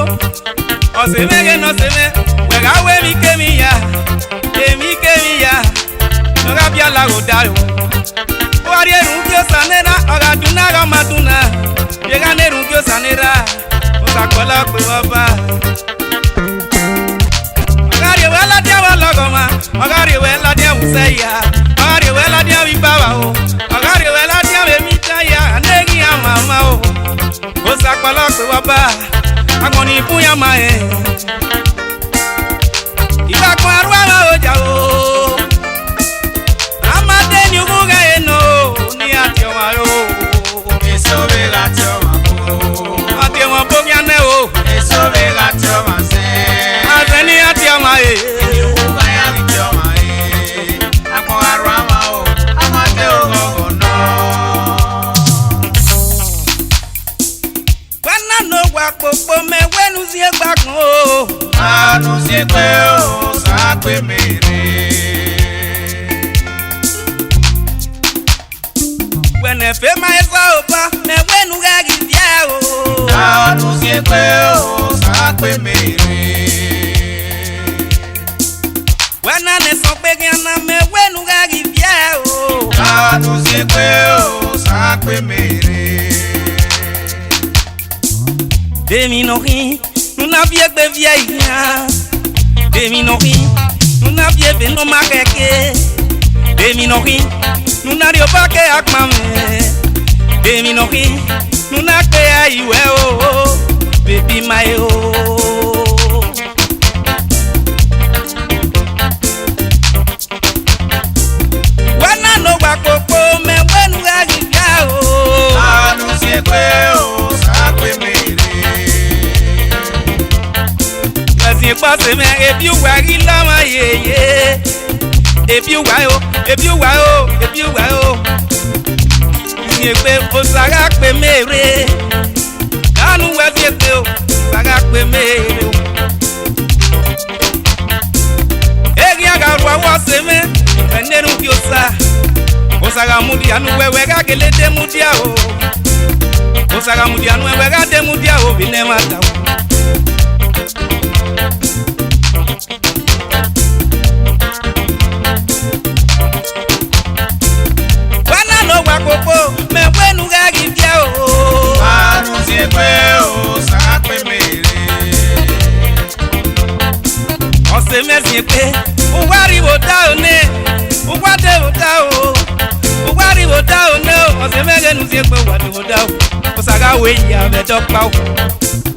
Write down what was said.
o se me no se me wega we mi ke mi ya no ga bia la go da o ari eru ki o sanera o ga duna ga maduna ye ga neru ki o sanera o sa kola pe baba agari we la dia wa logoma agari we la dia useya agari we la dia bibaba o agari we la dia be mi taya negi ya mama o sa kola pe baba agoni buya mae iba kwa ruwa o jawo amade ni uga eno ni ati o mayo eso be la ti o ma ati won bo mi ane o eso be la ti o ma se azeni ati o ma e uga ya ti o ma e akwa ruwa ma o amade o gogono wana no wa popo me wenu si egbakun o anu si pe o sa pe mere wene fe ma esa opa me wenu ga gifia o anu si pe o sa pe mere wana ne so pe gana me wenu ga gifia o anu si pe o sa pe mere Demi no ri, nous n'avions pas vieilli. Demi no ri, nous n'avions pas no maquette. Demi no ri, nous n'avions pas que à maman. Demi no ri, nous n'avions pas à y oh, baby my oh. Wana no wa koko me wenu ga gifia oh. Anu si kwe oh, sa kwe me. Passe me if you wa ilama ye if you wa ni pe o saga pe mere anu wa ti pe o saga pe mere o egi aga ro wa se me enenu ki o saga mudi anu wewe ga kele de mudi o saga mudi anu wewe ga de mudi o bi ne mata popo me wenu ga gifia o anu si pe o sa pe mere o se me si pe o wari wo da o ne o wa de wo da o wari wo da o ne o se me ge nu si pe wa de wo da o sa ga we ya be do pa o